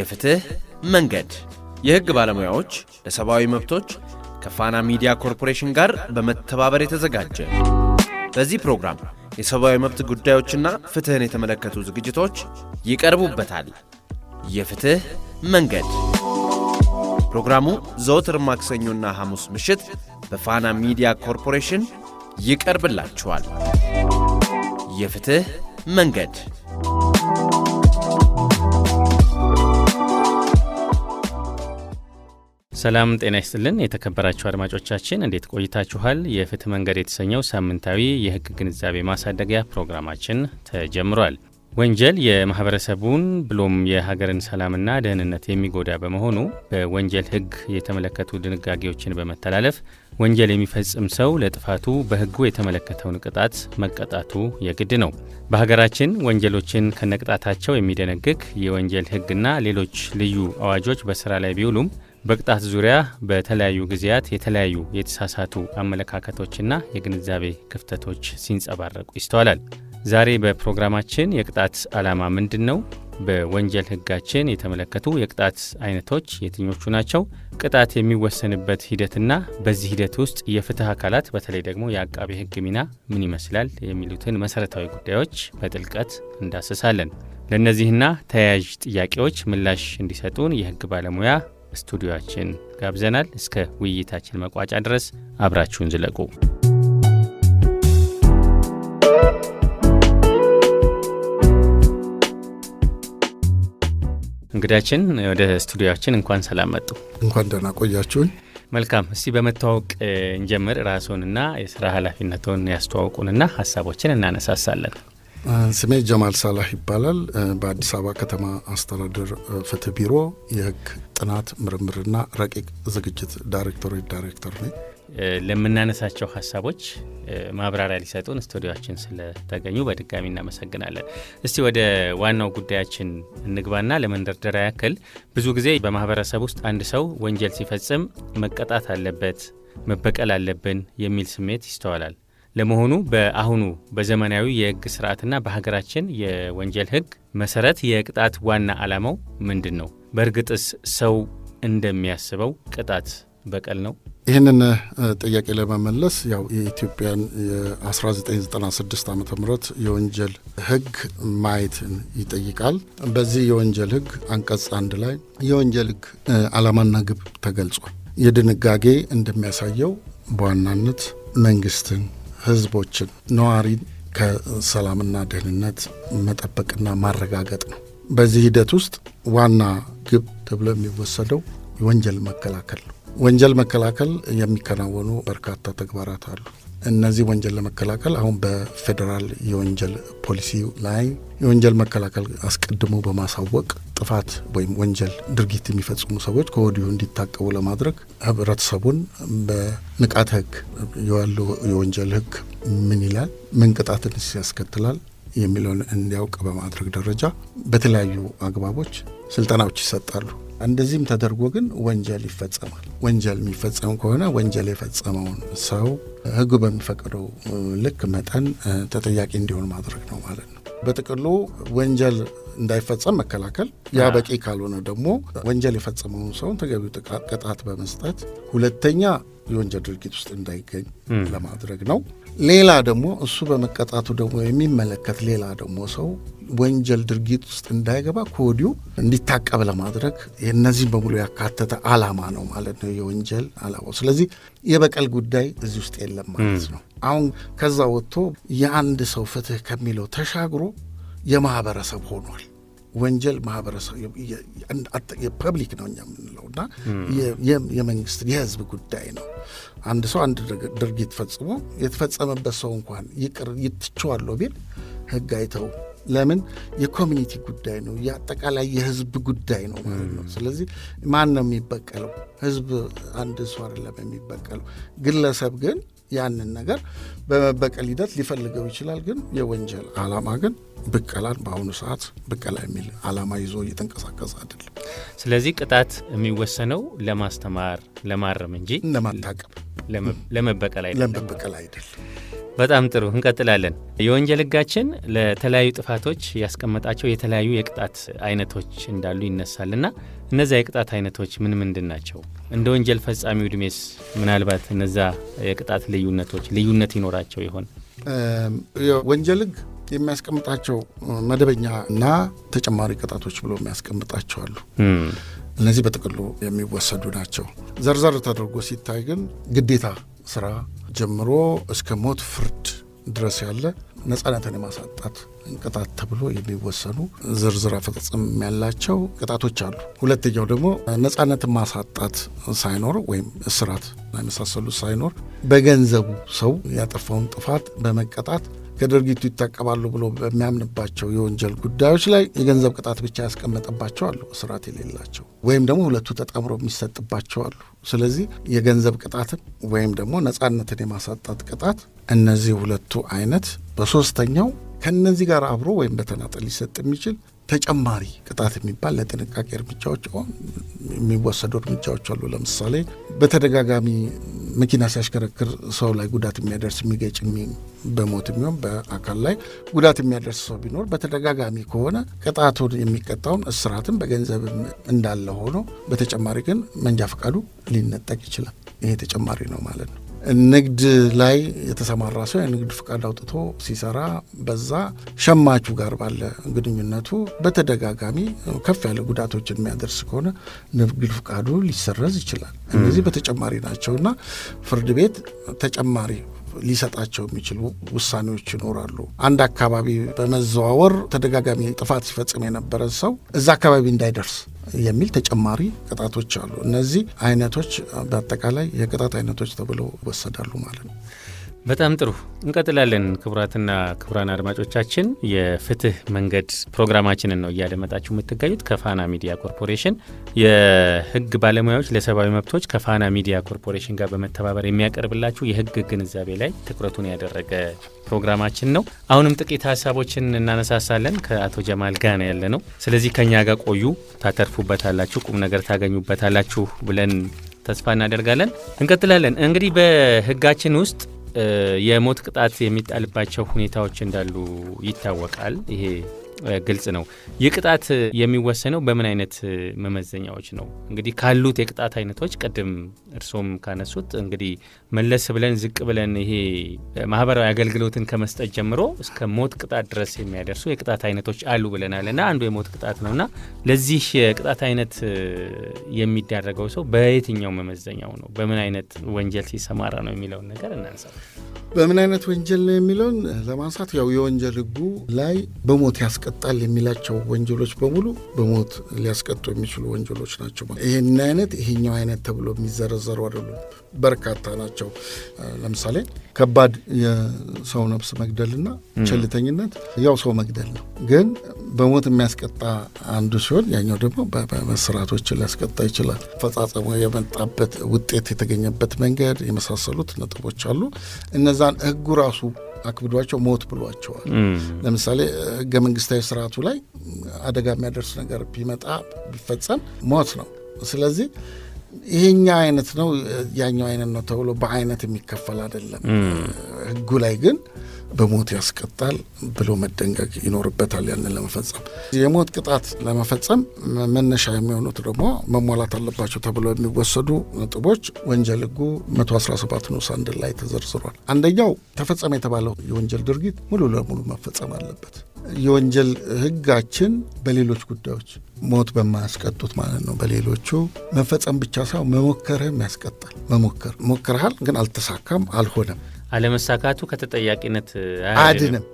የፍትህ መንገድ የህግ ባለሙያዎች ለሰብአዊ መብቶች ከፋና ሚዲያ ኮርፖሬሽን ጋር በመተባበር የተዘጋጀ። በዚህ ፕሮግራም የሰብአዊ መብት ጉዳዮችና ፍትህን የተመለከቱ ዝግጅቶች ይቀርቡበታል። የፍትህ መንገድ ፕሮግራሙ ዘወትር ማክሰኞና ሐሙስ ምሽት በፋና ሚዲያ ኮርፖሬሽን ይቀርብላችኋል። የፍትህ መንገድ ሰላም ጤና ይስጥልን የተከበራችሁ አድማጮቻችን እንዴት ቆይታችኋል? የፍትህ መንገድ የተሰኘው ሳምንታዊ የህግ ግንዛቤ ማሳደጊያ ፕሮግራማችን ተጀምሯል። ወንጀል የማህበረሰቡን ብሎም የሀገርን ሰላምና ደህንነት የሚጎዳ በመሆኑ በወንጀል ህግ የተመለከቱ ድንጋጌዎችን በመተላለፍ ወንጀል የሚፈጽም ሰው ለጥፋቱ በህጉ የተመለከተውን ቅጣት መቀጣቱ የግድ ነው። በሀገራችን ወንጀሎችን ከነቅጣታቸው የሚደነግግ የወንጀል ህግና ሌሎች ልዩ አዋጆች በስራ ላይ ቢውሉም በቅጣት ዙሪያ በተለያዩ ጊዜያት የተለያዩ የተሳሳቱ አመለካከቶችና የግንዛቤ ክፍተቶች ሲንጸባረቁ ይስተዋላል። ዛሬ በፕሮግራማችን የቅጣት ዓላማ ምንድነው? በወንጀል ህጋችን የተመለከቱ የቅጣት አይነቶች የትኞቹ ናቸው? ቅጣት የሚወሰንበት ሂደትና በዚህ ሂደት ውስጥ የፍትህ አካላት በተለይ ደግሞ የአቃቤ ህግ ሚና ምን ይመስላል? የሚሉትን መሰረታዊ ጉዳዮች በጥልቀት እንዳስሳለን። ለእነዚህና ተያያዥ ጥያቄዎች ምላሽ እንዲሰጡን የህግ ባለሙያ ስቱዲዮአችን ጋብዘናል። እስከ ውይይታችን መቋጫ ድረስ አብራችሁን ዝለቁ። እንግዳችን ወደ ስቱዲዮአችን እንኳን ሰላም መጡ። እንኳን ደህና ቆያችሁኝ። መልካም። እስቲ በመተዋወቅ እንጀምር። ራስዎንና የሥራ ኃላፊነቶን ያስተዋውቁንና ሀሳቦችን እናነሳሳለን። ስሜ ጀማል ሳላህ ይባላል። በአዲስ አበባ ከተማ አስተዳደር ፍትህ ቢሮ የህግ ጥናት ምርምርና ረቂቅ ዝግጅት ዳይሬክተር ነኝ። ለምናነሳቸው ሀሳቦች ማብራሪያ ሊሰጡን ስቱዲዮአችን ስለተገኙ በድጋሚ እናመሰግናለን። እስቲ ወደ ዋናው ጉዳያችን እንግባና ለመንደርደሪያ ያክል ብዙ ጊዜ በማህበረሰብ ውስጥ አንድ ሰው ወንጀል ሲፈጽም መቀጣት አለበት፣ መበቀል አለብን የሚል ስሜት ይስተዋላል። ለመሆኑ በአሁኑ በዘመናዊ የህግ ስርዓትና በሀገራችን የወንጀል ህግ መሰረት የቅጣት ዋና ዓላማው ምንድን ነው? በእርግጥስ ሰው እንደሚያስበው ቅጣት በቀል ነው? ይህንን ጥያቄ ለመመለስ ያው የኢትዮጵያን የ1996 ዓ.ም የወንጀል ህግ ማየትን ይጠይቃል። በዚህ የወንጀል ህግ አንቀጽ 1 ላይ የወንጀል ህግ ዓላማና ግብ ተገልጿል። የድንጋጌ እንደሚያሳየው በዋናነት መንግስትን፣ ህዝቦችን፣ ነዋሪን ከሰላምና ደህንነት መጠበቅና ማረጋገጥ ነው። በዚህ ሂደት ውስጥ ዋና ግብ ተብሎ የሚወሰደው ወንጀል መከላከል ነው። ወንጀል መከላከል የሚከናወኑ በርካታ ተግባራት አሉ። እነዚህ ወንጀል ለመከላከል አሁን በፌዴራል የወንጀል ፖሊሲ ላይ የወንጀል መከላከል አስቀድሞ በማሳወቅ ጥፋት ወይም ወንጀል ድርጊት የሚፈጽሙ ሰዎች ከወዲሁ እንዲታቀቡ ለማድረግ ህብረተሰቡን በንቃተ ህግ ያለው የወንጀል ህግ ምን ይላል፣ ምን ቅጣትን ያስከትላል የሚለውን እንዲያውቅ በማድረግ ደረጃ በተለያዩ አግባቦች ስልጠናዎች ይሰጣሉ። እንደዚህም ተደርጎ ግን ወንጀል ይፈጸማል። ወንጀል የሚፈጸም ከሆነ ወንጀል የፈጸመውን ሰው ህጉ በሚፈቅደው ልክ መጠን ተጠያቂ እንዲሆን ማድረግ ነው ማለት ነው። በጥቅሉ ወንጀል እንዳይፈጸም መከላከል፣ ያ በቂ ካልሆነ ደግሞ ወንጀል የፈጸመውን ሰው ተገቢው ቅጣት በመስጠት ሁለተኛ የወንጀል ድርጊት ውስጥ እንዳይገኝ ለማድረግ ነው። ሌላ ደግሞ እሱ በመቀጣቱ ደግሞ የሚመለከት ሌላ ደግሞ ሰው ወንጀል ድርጊት ውስጥ እንዳይገባ ከወዲሁ እንዲታቀብ ለማድረግ እነዚህን በሙሉ ያካተተ ዓላማ ነው ማለት ነው የወንጀል ዓላማው። ስለዚህ የበቀል ጉዳይ እዚህ ውስጥ የለም ማለት ነው። አሁን ከዛ ወጥቶ የአንድ ሰው ፍትህ ከሚለው ተሻግሮ የማህበረሰብ ሆኗል። ወንጀል ማህበረሰብ የፐብሊክ ነው እኛ የምንለውና የመንግስት የህዝብ ጉዳይ ነው። አንድ ሰው አንድ ድርጊት ፈጽሞ የተፈጸመበት ሰው እንኳን ይቅር ይትቸዋለሁ ቢል ህግ አይተው። ለምን? የኮሚኒቲ ጉዳይ ነው፣ የአጠቃላይ የህዝብ ጉዳይ ነው ማለት ነው። ስለዚህ ማን ነው የሚበቀለው? ህዝብ አንድ ሰው አይደለም የሚበቀለው። ግለሰብ ግን ያንን ነገር በመበቀል ሂደት ሊፈልገው ይችላል። ግን የወንጀል ዓላማ ግን ብቀላን በአሁኑ ሰዓት ብቀላ የሚል ዓላማ ይዞ እየተንቀሳቀሰ አይደለም። ስለዚህ ቅጣት የሚወሰነው ለማስተማር ለማረም እንጂ ለማታቀብ ለመበቀል አይደለም። በጣም ጥሩ እንቀጥላለን። የወንጀል ሕጋችን ለተለያዩ ጥፋቶች ያስቀመጣቸው የተለያዩ የቅጣት አይነቶች እንዳሉ ይነሳልና እነዚያ የቅጣት አይነቶች ምን ምንድን ናቸው? እንደ ወንጀል ፈጻሚው ዕድሜስ ምናልባት እነዛ የቅጣት ልዩነት ይኖራቸው ይሆን? የወንጀል ሕግ የሚያስቀምጣቸው መደበኛ እና ተጨማሪ ቅጣቶች ብሎ የሚያስቀምጣቸው አሉ። እነዚህ በጥቅሉ የሚወሰዱ ናቸው። ዘርዘር ተደርጎ ሲታይ ግን ግዴታ ስራ ጀምሮ እስከ ሞት ፍርድ ድረስ ያለ ነጻነትን የማሳጣት ቅጣት ተብሎ የሚወሰኑ ዝርዝር አፈጻጸም ያላቸው ቅጣቶች አሉ። ሁለተኛው ደግሞ ነጻነትን ማሳጣት ሳይኖር ወይም እስራት የመሳሰሉት ሳይኖር በገንዘቡ ሰው ያጠፋውን ጥፋት በመቀጣት ከድርጊቱ ይታቀባሉ ብሎ በሚያምንባቸው የወንጀል ጉዳዮች ላይ የገንዘብ ቅጣት ብቻ ያስቀመጠባቸው አሉ፣ እስራት የሌላቸው ወይም ደግሞ ሁለቱ ተጣምሮ የሚሰጥባቸው አሉ። ስለዚህ የገንዘብ ቅጣትን ወይም ደግሞ ነጻነትን የማሳጣት ቅጣት እነዚህ ሁለቱ አይነት። በሶስተኛው ከነዚህ ጋር አብሮ ወይም በተናጠል ሊሰጥ የሚችል ተጨማሪ ቅጣት የሚባል ለጥንቃቄ እርምጃዎች የሚወሰዱ እርምጃዎች አሉ። ለምሳሌ በተደጋጋሚ መኪና ሲያሽከረክር ሰው ላይ ጉዳት የሚያደርስ የሚገጭ በሞት የሚሆን በአካል ላይ ጉዳት የሚያደርስ ሰው ቢኖር በተደጋጋሚ ከሆነ ቅጣቱን የሚቀጣውን እስራትን በገንዘብ እንዳለ ሆኖ በተጨማሪ ግን መንጃ ፈቃዱ ሊነጠቅ ይችላል። ይሄ ተጨማሪ ነው ማለት ነው። ንግድ ላይ የተሰማራ ሰው የንግድ ፍቃድ አውጥቶ ሲሰራ በዛ ሸማቹ ጋር ባለ ግንኙነቱ በተደጋጋሚ ከፍ ያለ ጉዳቶችን የሚያደርስ ከሆነ ንግድ ፍቃዱ ሊሰረዝ ይችላል። እነዚህ በተጨማሪ ናቸውና ፍርድ ቤት ተጨማሪ ሊሰጣቸው የሚችሉ ውሳኔዎች ይኖራሉ። አንድ አካባቢ በመዘዋወር ተደጋጋሚ ጥፋት ሲፈጽም የነበረ ሰው እዛ አካባቢ እንዳይደርስ የሚል ተጨማሪ ቅጣቶች አሉ። እነዚህ አይነቶች በአጠቃላይ የቅጣት አይነቶች ተብለው ይወሰዳሉ ማለት ነው። በጣም ጥሩ እንቀጥላለን። ክቡራትና ክቡራን አድማጮቻችን የፍትህ መንገድ ፕሮግራማችንን ነው እያደመጣችሁ የምትገኙት። ከፋና ሚዲያ ኮርፖሬሽን የህግ ባለሙያዎች ለሰብአዊ መብቶች ከፋና ሚዲያ ኮርፖሬሽን ጋር በመተባበር የሚያቀርብላችሁ የህግ ግንዛቤ ላይ ትኩረቱን ያደረገ ፕሮግራማችን ነው። አሁንም ጥቂት ሀሳቦችን እናነሳሳለን። ከአቶ ጀማል ጋር ነው ያለ ነው። ስለዚህ ከኛ ጋር ቆዩ፣ ታተርፉበታላችሁ፣ ቁም ነገር ታገኙበታላችሁ ብለን ተስፋ እናደርጋለን። እንቀጥላለን። እንግዲህ በህጋችን ውስጥ የሞት ቅጣት የሚጣልባቸው ሁኔታዎች እንዳሉ ይታወቃል። ይሄ ግልጽ ነው። ይህ ቅጣት የሚወሰነው በምን አይነት መመዘኛዎች ነው? እንግዲህ ካሉት የቅጣት አይነቶች ቅድም እርሶም ካነሱት እንግዲህ መለስ ብለን ዝቅ ብለን ይሄ ማህበራዊ አገልግሎትን ከመስጠት ጀምሮ እስከ ሞት ቅጣት ድረስ የሚያደርሱ የቅጣት አይነቶች አሉ ብለናል እና አንዱ የሞት ቅጣት ነውና ለዚህ የቅጣት አይነት የሚዳረገው ሰው በየትኛው መመዘኛው ነው? በምን አይነት ወንጀል ሲሰማራ ነው የሚለውን ነገር እናንሳ። በምን አይነት ወንጀል ነው የሚለውን ለማንሳት ያው የወንጀል ህጉ ላይ በሞት ያስቀጣል የሚላቸው ወንጀሎች በሙሉ በሞት ሊያስቀጡ የሚችሉ ወንጀሎች ናቸው። ይሄን አይነት ይሄኛው አይነት ተብሎ የሚዘረዘሩ አይደሉም፣ በርካታ ናቸው። ለምሳሌ ከባድ የሰው ነፍስ መግደልና ቸልተኝነት ያው ሰው መግደል ነው፣ ግን በሞት የሚያስቀጣ አንዱ ሲሆን ያኛው ደግሞ በመስራቶች ሊያስቀጣ ይችላል። ፈጻጸሙ የመጣበት ውጤት የተገኘበት መንገድ የመሳሰሉት ነጥቦች አሉ። እነዛን ህጉ ራሱ አክብዷቸው ሞት ብሏቸዋል። ለምሳሌ ህገ መንግስታዊ ስርዓቱ ላይ አደጋ የሚያደርስ ነገር ቢፈጸም ሞት ነው። ስለዚህ ይሄኛ አይነት ነው ያኛው አይነት ነው ተብሎ በአይነት የሚከፈል አይደለም። ህጉ ላይ ግን በሞት ያስቀጣል ብሎ መደንገግ ይኖርበታል። ያንን ለመፈጸም የሞት ቅጣት ለመፈጸም መነሻ የሚሆኑት ደግሞ መሟላት አለባቸው ተብሎ የሚወሰዱ ነጥቦች ወንጀል ህጉ 117 ንዑስ 1 ላይ ተዘርዝሯል። አንደኛው ተፈጸመ የተባለው የወንጀል ድርጊት ሙሉ ለሙሉ መፈጸም አለበት። የወንጀል ህጋችን በሌሎች ጉዳዮች ሞት በማያስቀጡት ማለት ነው በሌሎቹ መፈጸም ብቻ ሳይሆን መሞከርህም ያስቀጣል። ሞክረሃል ግን አልተሳካም፣ አልሆነም፣ አለመሳካቱ ከተጠያቂነት አያድንም፣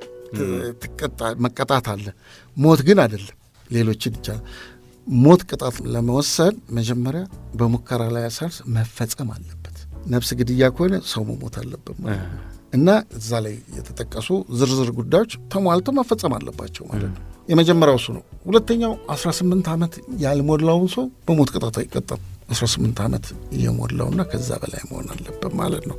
መቀጣት አለ። ሞት ግን አይደለም። ሌሎችን ይቻላል። ሞት ቅጣት ለመወሰን መጀመሪያ በሙከራ ላይ ያሳርስ መፈጸም አለበት። ነፍስ ግድያ ከሆነ ሰው መሞት አለበት ማለት ነው። እና እዛ ላይ የተጠቀሱ ዝርዝር ጉዳዮች ተሟልተው መፈጸም አለባቸው ማለት ነው። የመጀመሪያው እሱ ነው። ሁለተኛው 18 ዓመት ያልሞላውን ሰው በሞት ቅጣት አይቀጣም። 18 ዓመት የሞላውና ከዛ በላይ መሆን አለበት ማለት ነው።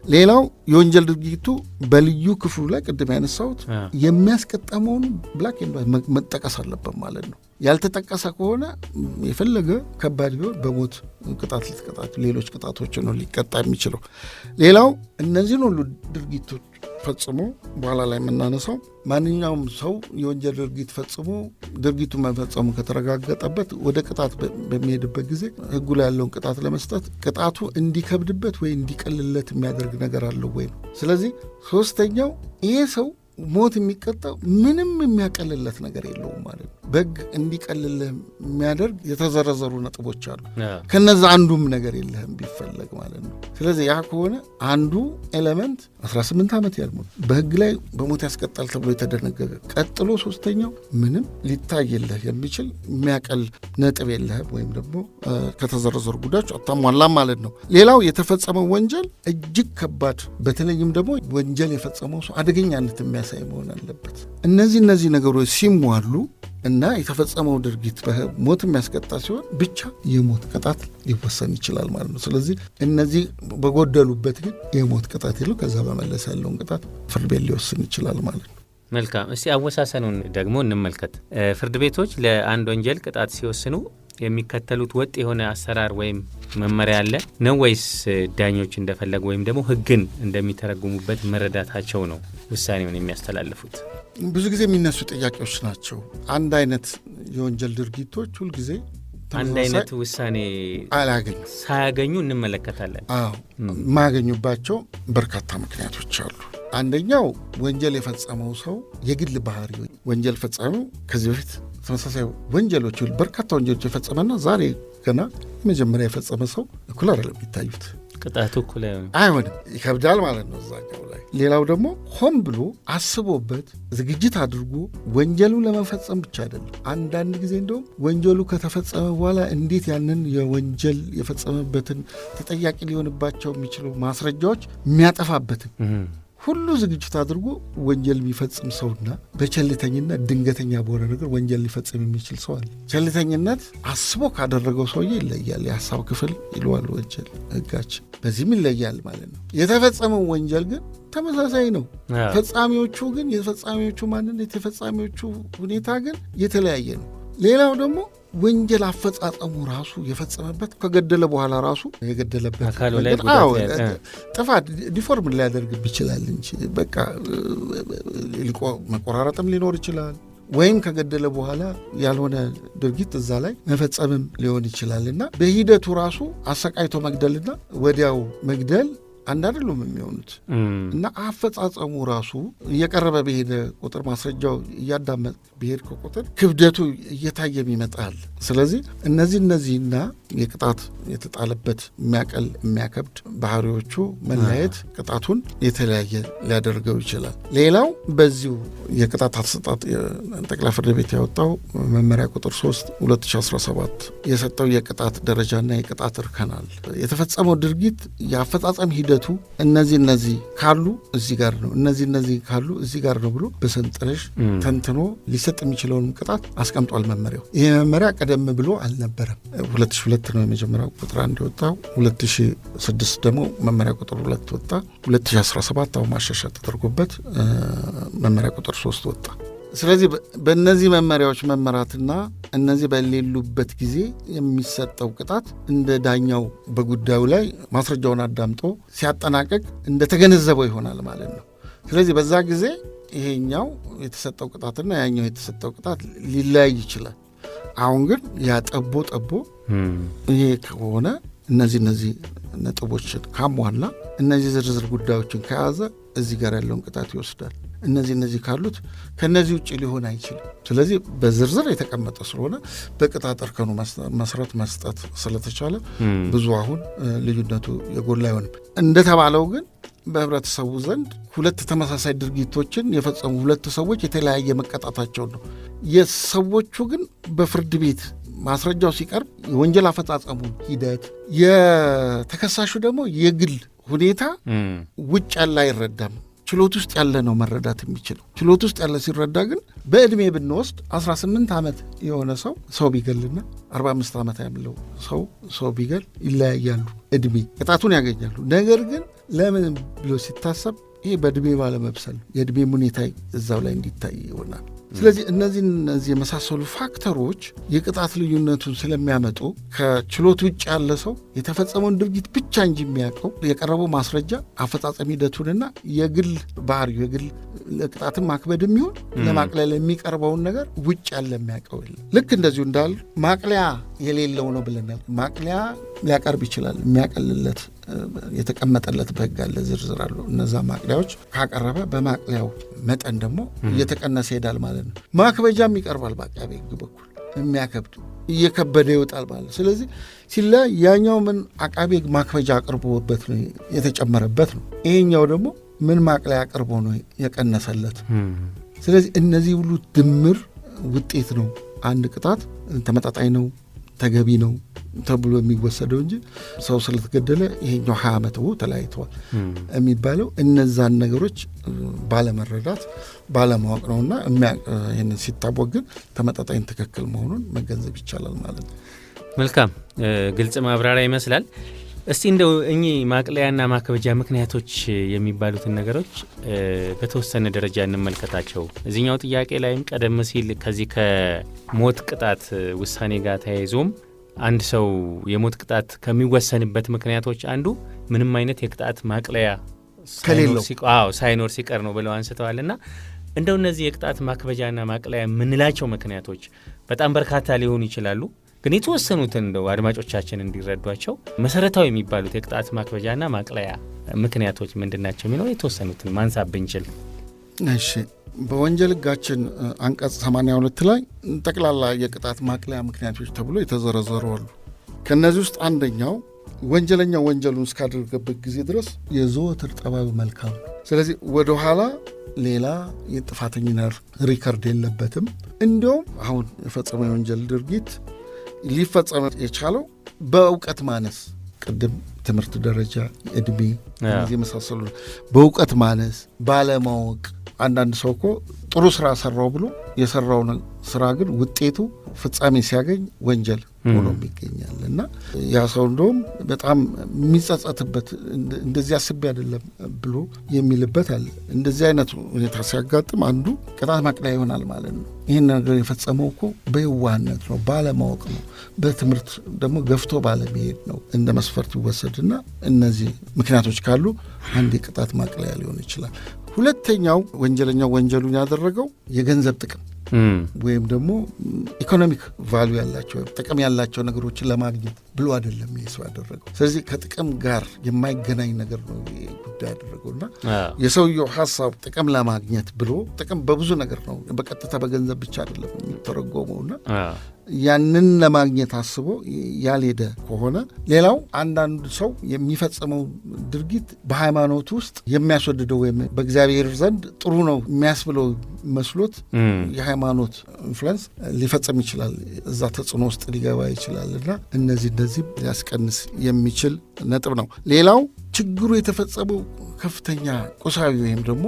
ሌላው የወንጀል ድርጊቱ በልዩ ክፍሉ ላይ ቅድም ያነሳሁት የሚያስቀጣመውን ብላክ ኤንድ ዋይት መጠቀስ አለበት ማለት ነው። ያልተጠቀሰ ከሆነ የፈለገ ከባድ ቢሆን በሞት ቅጣት ሊቀጣ ሌሎች ቅጣቶች ነው ሊቀጣ የሚችለው። ሌላው እነዚህን ሁሉ ድርጊቶች ፈጽሞ በኋላ ላይ የምናነሳው ማንኛውም ሰው የወንጀል ድርጊት ፈጽሞ ድርጊቱ መፈጸሙ ከተረጋገጠበት ወደ ቅጣት በሚሄድበት ጊዜ ሕጉ ላይ ያለውን ቅጣት ለመስጠት ቅጣቱ እንዲከብድበት ወይ እንዲቀልለት የሚያደርግ ነገር አለው ወይ ነው። ስለዚህ ሶስተኛው ይሄ ሰው ሞት የሚቀጣው ምንም የሚያቀልለት ነገር የለውም ማለት ነው። በግ እንዲቀልልህ የሚያደርግ የተዘረዘሩ ነጥቦች አሉ። ከነዛ አንዱም ነገር የለህም ቢፈለግ ማለት ነው። ስለዚህ ያ ከሆነ አንዱ ኤሌመንት 18 ዓመት ያልሞት በህግ ላይ በሞት ያስቀጣል ተብሎ የተደነገገ፣ ቀጥሎ ሶስተኛው ምንም ሊታይልህ የሚችል የሚያቀል ነጥብ የለህም ወይም ደግሞ ከተዘረዘሩ ጉዳዮች አታሟላም ማለት ነው። ሌላው የተፈጸመው ወንጀል እጅግ ከባድ፣ በተለይም ደግሞ ወንጀል የፈጸመው ሰው አደገኛነት የሚያሳይ መሆን አለበት። እነዚህ ነገሮች ሲሟሉ እና የተፈጸመው ድርጊት በሞት የሚያስቀጣ ሲሆን ብቻ የሞት ቅጣት ሊወሰን ይችላል ማለት ነው። ስለዚህ እነዚህ በጎደሉበት ግን የሞት ቅጣት የለው፣ ከዛ በመለስ ያለውን ቅጣት ፍርድ ቤት ሊወስን ይችላል ማለት ነው። መልካም። እስቲ አወሳሰኑን ደግሞ እንመልከት። ፍርድ ቤቶች ለአንድ ወንጀል ቅጣት ሲወስኑ የሚከተሉት ወጥ የሆነ አሰራር ወይም መመሪያ አለ ነው ወይስ ዳኞች እንደፈለጉ ወይም ደግሞ ሕግን እንደሚተረጉሙበት መረዳታቸው ነው ውሳኔውን የሚያስተላልፉት? ብዙ ጊዜ የሚነሱ ጥያቄዎች ናቸው። አንድ አይነት የወንጀል ድርጊቶች ሁልጊዜ አንድ አይነት ውሳኔ ሳያገኙ እንመለከታለን። ማያገኙባቸው በርካታ ምክንያቶች አሉ። አንደኛው ወንጀል የፈጸመው ሰው የግል ባህሪ፣ ወንጀል ፈጻሚው ከዚህ በፊት ተመሳሳይ ወንጀሎች በርካታ ወንጀሎች የፈጸመና ዛሬ ገና የመጀመሪያ የፈጸመ ሰው እኩል አይደለም የሚታዩት። ቅጣቱ እኩል አይሆንም፣ ይከብዳል ማለት ነው እዛኛው ላይ። ሌላው ደግሞ ሆን ብሎ አስቦበት ዝግጅት አድርጎ ወንጀሉን ለመፈጸም ብቻ አይደለም። አንዳንድ ጊዜ እንደውም ወንጀሉ ከተፈጸመ በኋላ እንዴት ያንን የወንጀል የፈጸመበትን ተጠያቂ ሊሆንባቸው የሚችሉ ማስረጃዎች የሚያጠፋበትን ሁሉ ዝግጅት አድርጎ ወንጀል የሚፈጽም ሰውና በቸልተኝነት ድንገተኛ በሆነ ነገር ወንጀል ሊፈጽም የሚችል ሰው አለ። ቸልተኝነት አስቦ ካደረገው ሰውዬ ይለያል። የሀሳብ ክፍል ይለዋል ወንጀል ሕጋችን፣ በዚህም ይለያል ማለት ነው። የተፈጸመው ወንጀል ግን ተመሳሳይ ነው። ፈጻሚዎቹ ግን የፈጻሚዎቹ ማንነት የፈጻሚዎቹ ሁኔታ ግን የተለያየ ነው። ሌላው ደግሞ ወንጀል አፈጻጸሙ ራሱ የፈጸመበት ከገደለ በኋላ ራሱ የገደለበት ጥፋት ዲፎርም ሊያደርግብ ይችላል እንጂ በቃ መቆራረጥም ሊኖር ይችላል። ወይም ከገደለ በኋላ ያልሆነ ድርጊት እዛ ላይ መፈጸምም ሊሆን ይችላል እና በሂደቱ ራሱ አሰቃይቶ መግደልና ወዲያው መግደል አንድ አይደሉም የሚሆኑት እና አፈጻጸሙ ራሱ እየቀረበ በሄደ ቁጥር ማስረጃው እያዳመጥ በሄድ ቁጥር ክብደቱ እየታየም ይመጣል። ስለዚህ እነዚህና የቅጣት የተጣለበት የሚያቀል የሚያከብድ ባህሪዎቹ መለያየት ቅጣቱን የተለያየ ሊያደርገው ይችላል። ሌላው በዚሁ የቅጣት አሰጣጥ ጠቅላይ ፍርድ ቤት ያወጣው መመሪያ ቁጥር 3 2017 የሰጠው የቅጣት ደረጃና የቅጣት እርከናል የተፈጸመው ድርጊት የአፈጻጸም ሂደቱ እነዚህ ካሉ እዚህ ጋር ነው፣ እነዚህ ካሉ እዚህ ጋር ነው ብሎ በሰንጠረዥ ተንትኖ ሊሰጥ የሚችለውን ቅጣት አስቀምጧል መመሪያው። ይሄ መመሪያ ቀደም ብሎ አልነበረም። 2002 ነው የመጀመሪያው ቁጥር 1 ወጣው። 2006 ደግሞ መመሪያ ቁጥር 2 ወጣ። 2017 አሁን ማሻሻያ ተደርጎበት መመሪያ ቁጥር 3 ወጣ። ስለዚህ በእነዚህ መመሪያዎች መመራትና እነዚህ በሌሉበት ጊዜ የሚሰጠው ቅጣት እንደ ዳኛው በጉዳዩ ላይ ማስረጃውን አዳምጦ ሲያጠናቀቅ እንደተገነዘበው ይሆናል ማለት ነው። ስለዚህ በዛ ጊዜ ይሄኛው የተሰጠው ቅጣትና ያኛው የተሰጠው ቅጣት ሊለያይ ይችላል። አሁን ግን ያጠቦ ይሄ ከሆነ እነዚህ ነጥቦችን ካሟላ እነዚህ ዝርዝር ጉዳዮችን ከያዘ እዚህ ጋር ያለውን ቅጣት ይወስዳል። እነዚህ ካሉት ከነዚህ ውጭ ሊሆን አይችልም። ስለዚህ በዝርዝር የተቀመጠ ስለሆነ በቅጣት እርከኑ መሰረት መስጠት ስለተቻለ ብዙ አሁን ልዩነቱ የጎላ አይሆንም። እንደተባለው ግን በህብረተሰቡ ዘንድ ሁለት ተመሳሳይ ድርጊቶችን የፈጸሙ ሁለት ሰዎች የተለያየ መቀጣታቸው ነው። የሰዎቹ ግን በፍርድ ቤት ማስረጃው ሲቀርብ የወንጀል አፈጻጸሙን ሂደት፣ የተከሳሹ ደግሞ የግል ሁኔታ ውጭ ያለ አይረዳም። ችሎት ውስጥ ያለ ነው መረዳት የሚችለው። ችሎት ውስጥ ያለ ሲረዳ ግን በእድሜ ብንወስድ 18 ዓመት የሆነ ሰው ቢገልና 45 ዓመት ያለው ሰው ቢገል ይለያያሉ፣ እድሜ ቅጣቱን ያገኛሉ። ነገር ግን ለምን ብሎ ሲታሰብ ይሄ በእድሜ ባለመብሰል የእድሜ ሁኔታ እዛው ላይ እንዲታይ ይሆናል። ስለዚህ እነዚህ የመሳሰሉ ፋክተሮች የቅጣት ልዩነቱን ስለሚያመጡ ከችሎት ውጭ ያለ ሰው የተፈጸመውን ድርጊት ብቻ እንጂ የሚያውቀው የቀረበው ማስረጃ አፈጻጸም ሂደቱንና የግል ባህሪው የግል ለቅጣትን ማክበድ የሚሆን ለማቅለል የሚቀርበውን ነገር ውጭ ያለ የሚያውቀው የለም። ልክ እንደዚሁ እንዳሉ ማቅለያ የሌለው ነው ብለናል። ማቅለያ ሊያቀርብ ይችላል። የሚያቀልለት የተቀመጠለት በሕግ አለ፣ ዝርዝር አለው። እነዛ ማቅለያዎች ካቀረበ በማቅለያው መጠን ደግሞ እየተቀነሰ ይሄዳል ማለት ነው። ማክበጃም ይቀርባል በአቃቤ ሕግ በኩል የሚያከብድ እየከበደ ይወጣል ማለት። ስለዚህ ሲለያይ ያኛው ምን አቃቤ ሕግ ማክበጃ አቅርቦበት ነው የተጨመረበት ነው፣ ይሄኛው ደግሞ ምን ማቅለያ አቅርቦ ነው የቀነሰለት። ስለዚህ እነዚህ ሁሉ ድምር ውጤት ነው አንድ ቅጣት ተመጣጣኝ ነው ተገቢ ነው ተብሎ የሚወሰደው እንጂ ሰው ስለተገደለ ይሄኛው 20 ዓመት ተለያይተዋል የሚባለው እነዛን ነገሮች ባለመረዳት ባለማወቅ ነውና ይህንን ሲታወቅ ግን ተመጣጣኝ ትክክል መሆኑን መገንዘብ ይቻላል ማለት ነው። መልካም ግልጽ ማብራሪያ ይመስላል። እስቲ እንደው እኚህ ማቅለያና ማክበጃ ምክንያቶች የሚባሉትን ነገሮች በተወሰነ ደረጃ እንመልከታቸው። እዚህኛው ጥያቄ ላይም ቀደም ሲል ከዚህ ከሞት ቅጣት ውሳኔ ጋር ተያይዞም አንድ ሰው የሞት ቅጣት ከሚወሰንበት ምክንያቶች አንዱ ምንም አይነት የቅጣት ማቅለያ ሳይኖር ሲቀር ነው ብለው አንስተዋልና እንደው እነዚህ የቅጣት ማክበጃና ማቅለያ የምንላቸው ምክንያቶች በጣም በርካታ ሊሆኑ ይችላሉ። ግን የተወሰኑትን እንደው አድማጮቻችን እንዲረዷቸው መሰረታዊ የሚባሉት የቅጣት ማክበጃና ማቅለያ ምክንያቶች ምንድናቸው የሚለው የተወሰኑትን ማንሳት ብንችል። እሺ፣ በወንጀል ሕጋችን አንቀጽ 82 ላይ ጠቅላላ የቅጣት ማቅለያ ምክንያቶች ተብሎ የተዘረዘሩ አሉ። ከነዚህ ውስጥ አንደኛው ወንጀለኛው ወንጀሉን እስካደረገበት ጊዜ ድረስ የዘወትር ጠባዩ መልካም፣ ስለዚህ ወደ ኋላ ሌላ የጥፋተኝነት ሪከርድ የለበትም። እንዲሁም አሁን የፈጸመው የወንጀል ድርጊት ሊፈጸም የቻለው በእውቀት ማነስ፣ ቅድም ትምህርት ደረጃ፣ እድሜ የመሳሰሉ በእውቀት ማነስ ባለማወቅ። አንዳንድ ሰው እኮ ጥሩ ስራ ሰራው ብሎ የሰራውን ስራ ግን ውጤቱ ፍጻሜ ሲያገኝ ወንጀል ሆኖ ይገኛል እና ያ ሰው እንደውም በጣም የሚጸጸትበት እንደዚህ አስቤ አይደለም ብሎ የሚልበት አለ። እንደዚህ አይነት ሁኔታ ሲያጋጥም አንዱ ቅጣት ማቅለያ ይሆናል ማለት ነው። ይህን ነገር የፈጸመው እኮ በየዋህነት ነው፣ ባለማወቅ ነው፣ በትምህርት ደግሞ ገፍቶ ባለመሄድ ነው እንደ መስፈርት ይወሰድና እነዚህ ምክንያቶች ካሉ አንድ የቅጣት ማቅለያ ሊሆን ይችላል። ሁለተኛው ወንጀለኛው ወንጀሉን ያደረገው የገንዘብ ጥቅም ወይም ደግሞ ኢኮኖሚክ ቫሉ ያላቸው ጥቅም ያላቸው ነገሮችን ለማግኘት ብሎ አይደለም ይህ ሰው ያደረገው። ስለዚህ ከጥቅም ጋር የማይገናኝ ነገር ነው ይህ ጉዳይ ያደረገውና የሰውየው ሀሳብ ጥቅም ለማግኘት ብሎ ጥቅም በብዙ ነገር ነው፣ በቀጥታ በገንዘብ ብቻ አይደለም የሚተረጎመውና ያንን ለማግኘት አስቦ ያልሄደ ከሆነ ሌላው አንዳንድ ሰው የሚፈጽመው ድርጊት በሃይማኖት ውስጥ የሚያስወድደው ወይም በእግዚአብሔር ዘንድ ጥሩ ነው የሚያስብለው መስሎት የሃይማኖት ኢንፍሉዌንስ ሊፈጽም ይችላል፣ እዛ ተጽዕኖ ውስጥ ሊገባ ይችላል እና እነዚህ ሊያስቀንስ የሚችል ነጥብ ነው። ሌላው ችግሩ የተፈጸመው ከፍተኛ ቁሳዊ ወይም ደግሞ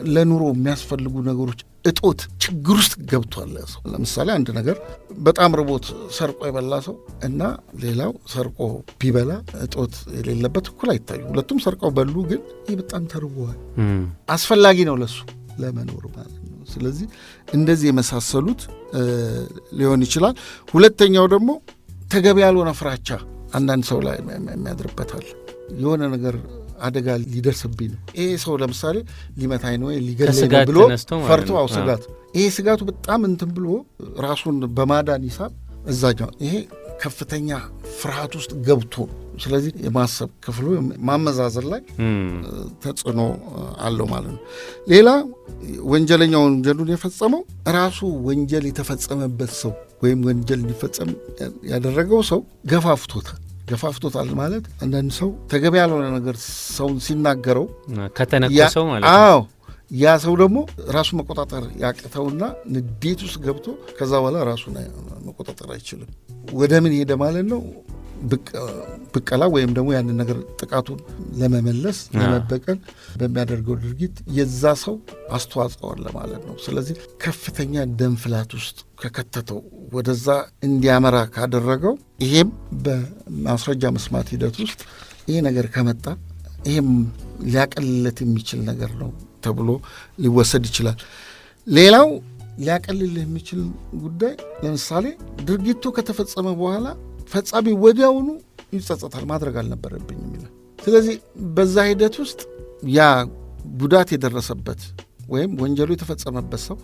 ለኑሮ የሚያስፈልጉ ነገሮች እጦት ችግር ውስጥ ገብቷል ሰው። ለምሳሌ አንድ ነገር በጣም ርቦት ሰርቆ የበላ ሰው እና ሌላው ሰርቆ ቢበላ እጦት የሌለበት እኩል አይታዩ። ሁለቱም ሰርቀው በሉ፣ ግን ይህ በጣም ተርቧል፣ አስፈላጊ ነው ለሱ ለመኖር ማለት ነው። ስለዚህ እንደዚህ የመሳሰሉት ሊሆን ይችላል። ሁለተኛው ደግሞ ተገቢ ያልሆነ ፍራቻ አንዳንድ ሰው ላይ የሚያድርበታል። የሆነ ነገር አደጋ ሊደርስብኝ ነው፣ ይሄ ሰው ለምሳሌ ሊመታኝ ነው ሊገለኝ ብሎ ፈርቶ ስጋት፣ ይሄ ስጋቱ በጣም እንትን ብሎ ራሱን በማዳን ሂሳብ እዛኛው ይሄ ከፍተኛ ፍርሃት ውስጥ ገብቶ፣ ስለዚህ የማሰብ ክፍሉ ማመዛዘን ላይ ተጽዕኖ አለው ማለት ነው። ሌላ ወንጀለኛው ወንጀሉን የፈጸመው ራሱ ወንጀል የተፈጸመበት ሰው ወይም ወንጀል እንዲፈጸም ያደረገው ሰው ገፋፍቶታል ማለት አንዳንድ ሰው ተገቢ ያልሆነ ነገር ሰውን ሲናገረው ከተነኮሰው ማለት ነው። ያ ሰው ደግሞ ራሱ መቆጣጠር ያቅተውና ንዴት ውስጥ ገብቶ ከዛ በኋላ ራሱን መቆጣጠር አይችልም። ወደ ምን ሄደ ማለት ነው? ብቀላ ወይም ደግሞ ያንን ነገር ጥቃቱን ለመመለስ ለመበቀል በሚያደርገው ድርጊት የዛ ሰው አስተዋጽኦ አለ ማለት ነው። ስለዚህ ከፍተኛ ደም ፍላት ውስጥ ከከተተው ወደዛ እንዲያመራ ካደረገው ይሄም በማስረጃ መስማት ሂደት ውስጥ ይሄ ነገር ከመጣ ይሄም ሊያቀልለት የሚችል ነገር ነው ተብሎ ሊወሰድ ይችላል። ሌላው ሊያቀልልህ የሚችል ጉዳይ ለምሳሌ ድርጊቱ ከተፈጸመ በኋላ ፈጻሚ ወዲያውኑ ይጸጸታል፣ ማድረግ አልነበረብኝም ይላል። ስለዚህ በዛ ሂደት ውስጥ ያ ጉዳት የደረሰበት ወይም ወንጀሉ የተፈጸመበት ሰው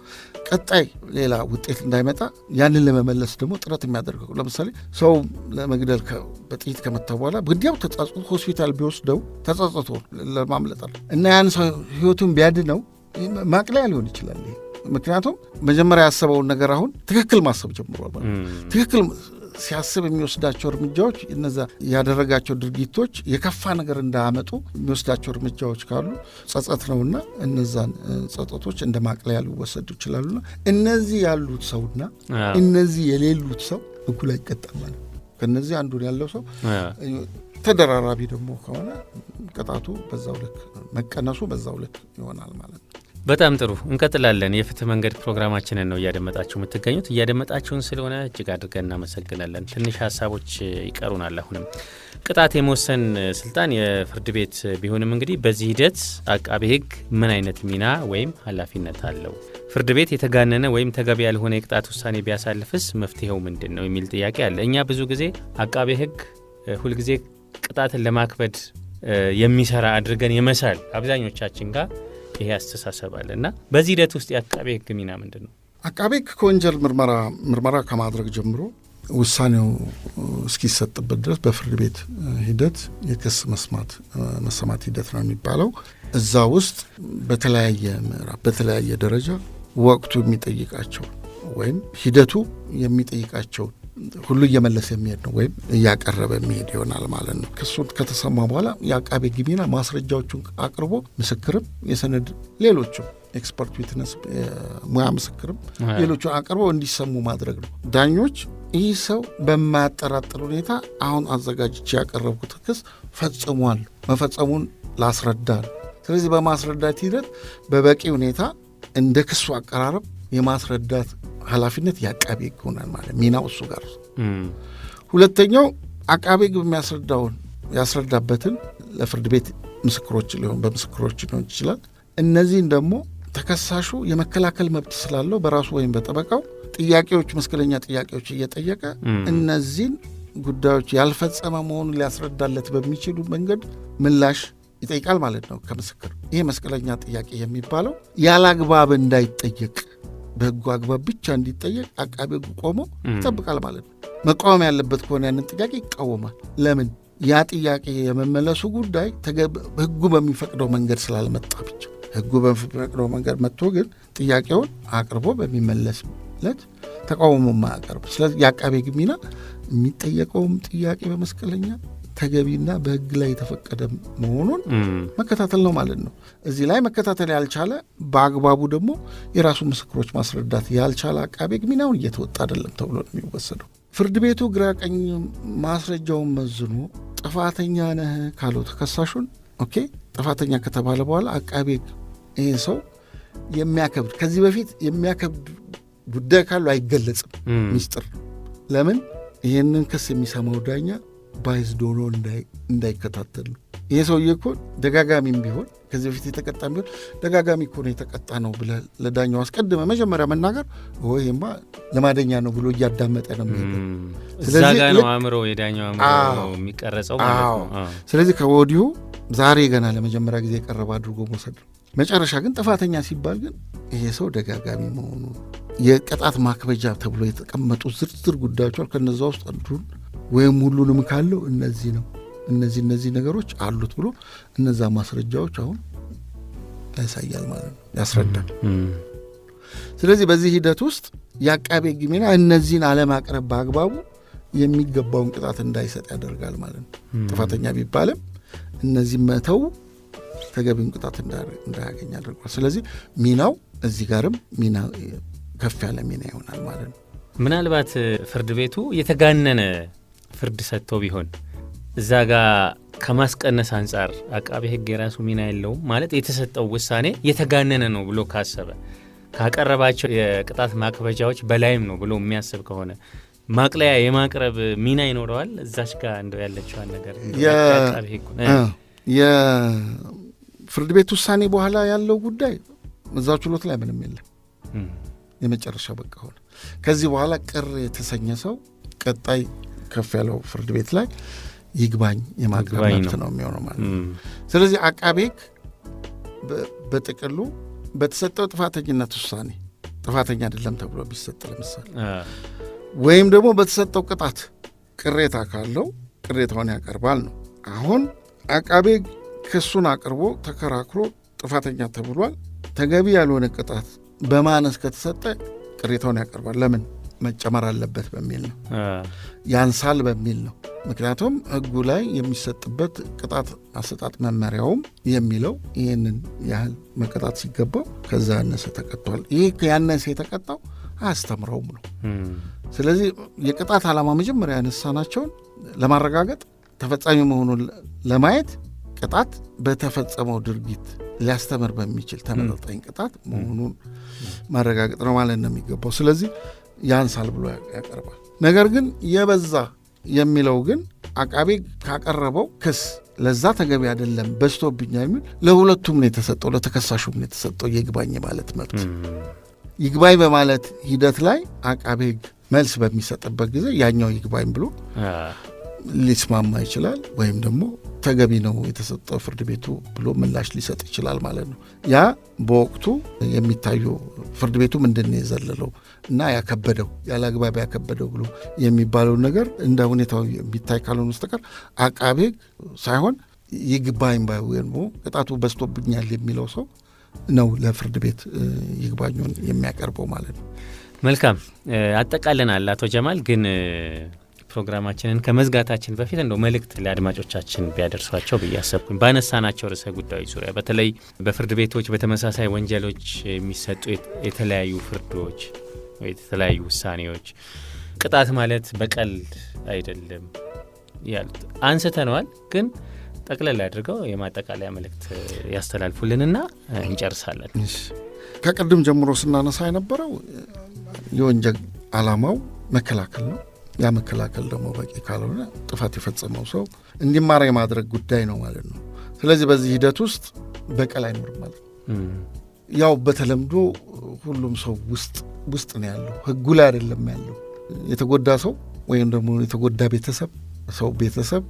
ቀጣይ ሌላ ውጤት እንዳይመጣ ያንን ለመመለስ ደግሞ ጥረት የሚያደርገው ለምሳሌ ሰው ለመግደል በጥይት ከመታ በኋላ ወዲያው ተጸጽቶ ሆስፒታል ቢወስደው ተጸጽቶ ለማምለጥ እና ያን ሰው ሕይወቱን ቢያድነው ማቅለያ ሊሆን ይችላል። ምክንያቱም መጀመሪያ ያሰበውን ነገር አሁን ትክክል ማሰብ ጀምሯል ማለት ትክክል ሲያስብ የሚወስዳቸው እርምጃዎች እነዛ ያደረጋቸው ድርጊቶች የከፋ ነገር እንዳያመጡ የሚወስዳቸው እርምጃዎች ካሉ ጸጸት ነውና እነዛን ጸጸቶች እንደ ማቅለያ ሊወሰዱ ይችላሉና እነዚህ ያሉት ሰውና እነዚህ የሌሉት ሰው እኩል አይቀጣም ማለት ከነዚህ አንዱን ያለው ሰው ተደራራቢ ደግሞ ከሆነ ቅጣቱ በዛው ልክ መቀነሱ በዛው ልክ ይሆናል ማለት ነው። በጣም ጥሩ እንቀጥላለን። የፍትህ መንገድ ፕሮግራማችንን ነው እያደመጣችሁ የምትገኙት። እያደመጣችሁን ስለሆነ እጅግ አድርገን እናመሰግናለን። ትንሽ ሀሳቦች ይቀሩናል። አሁንም ቅጣት የመወሰን ስልጣን የፍርድ ቤት ቢሆንም እንግዲህ በዚህ ሂደት አቃቤ ሕግ ምን አይነት ሚና ወይም ኃላፊነት አለው? ፍርድ ቤት የተጋነነ ወይም ተገቢ ያልሆነ የቅጣት ውሳኔ ቢያሳልፍስ መፍትሄው ምንድን ነው የሚል ጥያቄ አለ። እኛ ብዙ ጊዜ አቃቤ ሕግ ሁልጊዜ ቅጣትን ለማክበድ የሚሰራ አድርገን የመሳል አብዛኞቻችን ጋር ይሄ አስተሳሰብ አለ እና በዚህ ሂደት ውስጥ የአቃቤ ሕግ ሚና ምንድን ነው? አቃቤ ሕግ ከወንጀል ምርመራ ከማድረግ ጀምሮ ውሳኔው እስኪሰጥበት ድረስ በፍርድ ቤት ሂደት የክስ መሰማት ሂደት ነው የሚባለው። እዛ ውስጥ በተለያየ ምዕራፍ በተለያየ ደረጃ ወቅቱ የሚጠይቃቸው ወይም ሂደቱ የሚጠይቃቸው ሁሉ እየመለሰ የሚሄድ ነው ወይም እያቀረበ የሚሄድ ይሆናል ማለት ነው። ክሱ ከተሰማ በኋላ የአቃቤ ሕግ ሚና ማስረጃዎቹን አቅርቦ ምስክርም የሰነድ ሌሎችም ኤክስፐርት ዊትነስ ሙያ ምስክርም ሌሎቹ አቅርቦ እንዲሰሙ ማድረግ ነው። ዳኞች ይህ ሰው በማያጠራጥር ሁኔታ አሁን አዘጋጅቼ ያቀረብኩት ክስ ፈጽሟል፣ መፈጸሙን ላስረዳል። ስለዚህ በማስረዳት ሂደት በበቂ ሁኔታ እንደ ክሱ አቀራረብ የማስረዳት ኃላፊነት የአቃቤ ሕግ ይሆናል ማለት ሚናው እሱ ጋር። ሁለተኛው አቃቤ ሕግ ያስረዳበትን ለፍርድ ቤት ምስክሮች በምስክሮች ሊሆን ይችላል። እነዚህን ደግሞ ተከሳሹ የመከላከል መብት ስላለው በራሱ ወይም በጠበቃው ጥያቄዎች፣ መስቀለኛ ጥያቄዎች እየጠየቀ እነዚህን ጉዳዮች ያልፈጸመ መሆኑን ሊያስረዳለት በሚችሉ መንገድ ምላሽ ይጠይቃል ማለት ነው ከምስክር። ይሄ መስቀለኛ ጥያቄ የሚባለው ያለ አግባብ እንዳይጠየቅ በሕጉ አግባብ ብቻ እንዲጠየቅ አቃቤ ሕግ ቆሞ ይጠብቃል ማለት ነው። መቃወም ያለበት ከሆነ ያንን ጥያቄ ይቃወማል። ለምን? ያ ጥያቄ የመመለሱ ጉዳይ ሕጉ በሚፈቅደው መንገድ ስላልመጣ ብቻ። ሕጉ በሚፈቅደው መንገድ መጥቶ ግን ጥያቄውን አቅርቦ በሚመለስለት ተቃውሞ ማያቀርብ። ስለዚህ የአቃቤ ሕግ ሚና የሚጠየቀውም ጥያቄ በመስቀለኛ ተገቢና በሕግ ላይ የተፈቀደ መሆኑን መከታተል ነው ማለት ነው። እዚህ ላይ መከታተል ያልቻለ በአግባቡ ደግሞ የራሱ ምስክሮች ማስረዳት ያልቻለ አቃቤ ሕግ ሚናውን እየተወጣ አይደለም ተብሎ ነው የሚወሰደው። ፍርድ ቤቱ ግራ ቀኝ ማስረጃውን መዝኖ ጥፋተኛ ነህ ካለው ተከሳሹን ኦኬ ጥፋተኛ ከተባለ በኋላ አቃቤ ሕግ ይህን ሰው የሚያከብድ ከዚህ በፊት የሚያከብድ ጉዳይ ካለው አይገለጽም፣ ሚስጥር። ለምን? ይህንን ክስ የሚሰማው ዳኛ ባይዝድ ሆኖ እንዳይከታተሉ። ይሄ ሰውዬ እኮ ደጋጋሚም ቢሆን ከዚህ በፊት የተቀጣም ቢሆን ደጋጋሚ እኮ ነው የተቀጣ ነው ብለህ ለዳኛው አስቀድመ መጀመሪያ መናገር ይሄማ ለማደኛ ነው ብሎ እያዳመጠ ነው የሚሄደው። እዛ ጋ ነው አእምሮ የዳኛው አእምሮ የሚቀረጸው ማለት ነው። ስለዚህ ከወዲሁ ዛሬ ገና ለመጀመሪያ ጊዜ የቀረበ አድርጎ መውሰድ ነው። መጨረሻ ግን ጥፋተኛ ሲባል ግን ይሄ ሰው ደጋጋሚ መሆኑ የቅጣት ማክበጃ ተብሎ የተቀመጡ ዝርዝር ጉዳዮች ከነዛ ውስጥ አንዱን ወይም ሁሉንም ካለው እነዚህ ነገሮች አሉት ብሎ እነዛ ማስረጃዎች አሁን ያሳያል ማለት ነው፣ ያስረዳል። ስለዚህ በዚህ ሂደት ውስጥ የአቃቤ ሕግ ሚና እነዚህን አለማቅረብ በአግባቡ የሚገባውን ቅጣት እንዳይሰጥ ያደርጋል ማለት ነው። ጥፋተኛ ቢባልም እነዚህ መተው ተገቢውን ቅጣት እንዳያገኝ ያደርጋል። ስለዚህ ሚናው እዚህ ጋርም ሚና ከፍ ያለ ሚና ይሆናል ማለት ነው። ምናልባት ፍርድ ቤቱ የተጋነነ ፍርድ ሰጥቶ ቢሆን እዛ ጋር ከማስቀነስ አንጻር አቃቤ ሕግ የራሱ ሚና የለውም ማለት የተሰጠው ውሳኔ የተጋነነ ነው ብሎ ካሰበ ካቀረባቸው የቅጣት ማክበጃዎች በላይም ነው ብሎ የሚያስብ ከሆነ ማቅለያ የማቅረብ ሚና ይኖረዋል። እዛች ጋር እንደው ያለችዋን ነገር አቃቤ ሕግ የፍርድ ቤት ውሳኔ በኋላ ያለው ጉዳይ እዛው ችሎት ላይ ምንም የለም። የመጨረሻ በቃ ሆነ። ከዚህ በኋላ ቅር የተሰኘ ሰው ቀጣይ ከፍ ያለው ፍርድ ቤት ላይ ይግባኝ የማቅረብ መብት ነው የሚሆነው ማለት ነው። ስለዚህ አቃቤ ሕግ በጥቅሉ በተሰጠው ጥፋተኝነት ውሳኔ ጥፋተኛ አይደለም ተብሎ ቢሰጥ ለምሳሌ ወይም ደግሞ በተሰጠው ቅጣት ቅሬታ ካለው ቅሬታውን ያቀርባል ነው። አሁን አቃቤ ሕግ ክሱን አቅርቦ ተከራክሮ ጥፋተኛ ተብሏል፣ ተገቢ ያልሆነ ቅጣት በማነስ ከተሰጠ ቅሬታውን ያቀርባል። ለምን መጨመር አለበት በሚል ነው፣ ያንሳል በሚል ነው። ምክንያቱም ሕጉ ላይ የሚሰጥበት ቅጣት አሰጣጥ መመሪያውም የሚለው ይህንን ያህል መቀጣት ሲገባው ከዛ ያነሰ ተቀጥቷል። ይህ ያነሰ የተቀጣው አያስተምረውም ነው። ስለዚህ የቅጣት ዓላማ መጀመሪያ ያነሳናቸውን ለማረጋገጥ ተፈጻሚ መሆኑን ለማየት ቅጣት በተፈጸመው ድርጊት ሊያስተምር በሚችል ተመጣጣኝ ቅጣት መሆኑን ማረጋገጥ ነው ማለት ነው የሚገባው። ስለዚህ ያንሳል ብሎ ያቀርባል። ነገር ግን የበዛ የሚለው ግን አቃቤ ካቀረበው ክስ ለዛ ተገቢ አይደለም በዝቶብኛ የሚል ለሁለቱም ነው የተሰጠው፣ ለተከሳሹም ነው የተሰጠው ይግባኝ ማለት መብት። ይግባኝ በማለት ሂደት ላይ አቃቤ ሕግ መልስ በሚሰጥበት ጊዜ ያኛው ይግባኝ ብሎ ሊስማማ ይችላል፣ ወይም ደግሞ ተገቢ ነው የተሰጠው ፍርድ ቤቱ ብሎ ምላሽ ሊሰጥ ይችላል ማለት ነው። ያ በወቅቱ የሚታዩ ፍርድ ቤቱ ምንድን ነው የዘለለው እና ያከበደው ያለ አግባብ ያከበደው ብሎ የሚባለው ነገር እንደ ሁኔታው የሚታይ ካልሆነ በስተቀር አቃቤ ሕግ ሳይሆን ይግባኝ ባይ ወይም ቅጣቱ በዝቶብኛል የሚለው ሰው ነው ለፍርድ ቤት ይግባኙን የሚያቀርበው ማለት ነው። መልካም አጠቃለናል። አቶ ጀማል ግን ፕሮግራማችንን ከመዝጋታችን በፊት እንደው መልእክት ለአድማጮቻችን ቢያደርሷቸው ብያሰብኩኝ ባነሳናቸው ርዕሰ ጉዳዮች ዙሪያ በተለይ በፍርድ ቤቶች በተመሳሳይ ወንጀሎች የሚሰጡ የተለያዩ ፍርዶች ወይ የተለያዩ ውሳኔዎች ቅጣት ማለት በቀልድ አይደለም ያሉት አንስተነዋል። ግን ጠቅለል አድርገው የማጠቃለያ መልእክት ያስተላልፉልንና እንጨርሳለን። ከቅድም ጀምሮ ስናነሳ የነበረው የወንጀል ዓላማው መከላከል ነው። ያ መከላከል ደግሞ በቂ ካልሆነ ጥፋት የፈጸመው ሰው እንዲማር የማድረግ ጉዳይ ነው ማለት ነው። ስለዚህ በዚህ ሂደት ውስጥ በቀል አይኖርም ማለት ነው። ያው በተለምዶ ሁሉም ሰው ውስጥ ነው ያለው፣ ሕጉ ላይ አይደለም ያለው። የተጎዳ ሰው ወይም ደግሞ የተጎዳ ቤተሰብ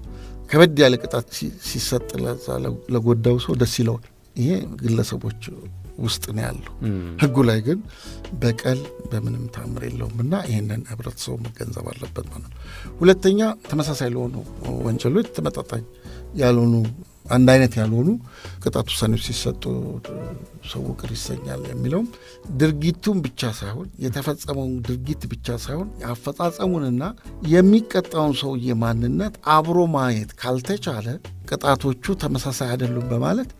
ከበድ ያለ ቅጣት ሲሰጥ ለጎዳው ሰው ደስ ይለዋል። ይሄ ግለሰቦች ውስጥ ነው ያለው። ሕጉ ላይ ግን በቀል በምንም ታምር የለውም እና ይህንን ህብረተሰቡ መገንዘብ አለበት ማለት ነው። ሁለተኛ ተመሳሳይ ለሆኑ ወንጀሎች ተመጣጣኝ ያልሆኑ አንድ አይነት ያልሆኑ ቅጣት ውሳኔዎች ሲሰጡ ሰው ቅር ይሰኛል የሚለውም ድርጊቱን ብቻ ሳይሆን የተፈጸመውን ድርጊት ብቻ ሳይሆን አፈጻጸሙንና የሚቀጣውን ሰውዬ ማንነት አብሮ ማየት ካልተቻለ ቅጣቶቹ ተመሳሳይ አይደሉም በማለት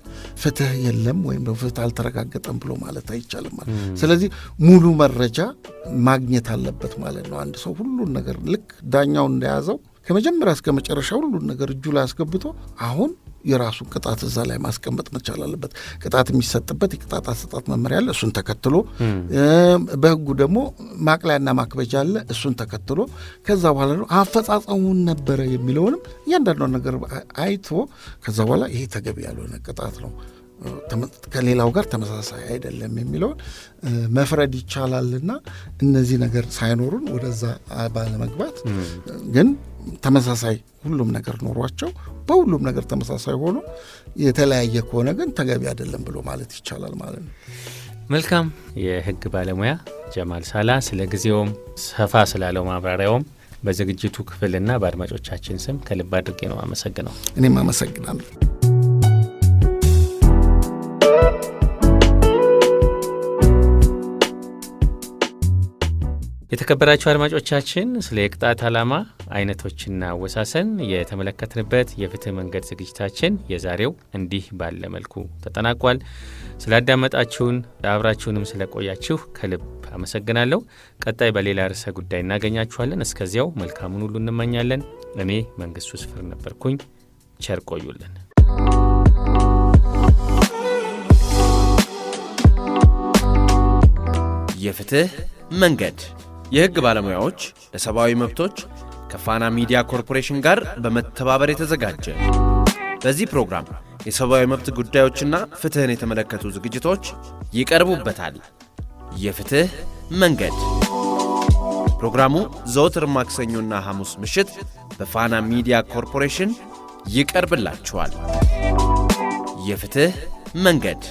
ፍትህ የለም ወይም ፍትህ አልተረጋገጠም ብሎ ማለት አይቻልም ማለት። ስለዚህ ሙሉ መረጃ ማግኘት አለበት ማለት ነው። አንድ ሰው ሁሉን ነገር ልክ ዳኛው እንደያዘው ከመጀመሪያ እስከ መጨረሻ ሁሉን ነገር እጁ ላይ አስገብቶ አሁን የራሱን ቅጣት እዛ ላይ ማስቀመጥ መቻል አለበት። ቅጣት የሚሰጥበት የቅጣት አሰጣጥ መመሪያ አለ፣ እሱን ተከትሎ በሕጉ ደግሞ ማቅለያና ማክበጃ አለ፣ እሱን ተከትሎ ከዛ በኋላ ነው አፈጻጸሙን ነበረ የሚለውንም እያንዳንዱ ነገር አይቶ ከዛ በኋላ ይሄ ተገቢ ያልሆነ ቅጣት ነው ከሌላው ጋር ተመሳሳይ አይደለም የሚለውን መፍረድ ይቻላልና እነዚህ ነገር ሳይኖሩን ወደዛ ባለመግባት ግን ተመሳሳይ ሁሉም ነገር ኖሯቸው በሁሉም ነገር ተመሳሳይ ሆኖ የተለያየ ከሆነ ግን ተገቢ አይደለም ብሎ ማለት ይቻላል ማለት ነው። መልካም። የህግ ባለሙያ ጀማል ሳላ ስለ ጊዜውም ሰፋ ስላለው ማብራሪያውም በዝግጅቱ ክፍልና በአድማጮቻችን ስም ከልብ አድርጌ ነው አመሰግነው። እኔም አመሰግናለሁ። የተከበራችሁ አድማጮቻችን ስለ የቅጣት ዓላማ አይነቶችና አወሳሰን የተመለከትንበት የፍትህ መንገድ ዝግጅታችን የዛሬው እንዲህ ባለ መልኩ ተጠናቋል። ስላዳመጣችሁን አብራችሁንም ስለቆያችሁ ከልብ አመሰግናለሁ። ቀጣይ በሌላ ርዕሰ ጉዳይ እናገኛችኋለን። እስከዚያው መልካሙን ሁሉ እንመኛለን። እኔ መንግስቱ ስፍር ነበርኩኝ። ቸር ቆዩልን። የፍትህ መንገድ የህግ ባለሙያዎች ለሰብአዊ መብቶች ከፋና ሚዲያ ኮርፖሬሽን ጋር በመተባበር የተዘጋጀ። በዚህ ፕሮግራም የሰብአዊ መብት ጉዳዮችና ፍትህን የተመለከቱ ዝግጅቶች ይቀርቡበታል። የፍትህ መንገድ ፕሮግራሙ ዘወትር ማክሰኞና ሐሙስ ምሽት በፋና ሚዲያ ኮርፖሬሽን ይቀርብላችኋል። የፍትህ መንገድ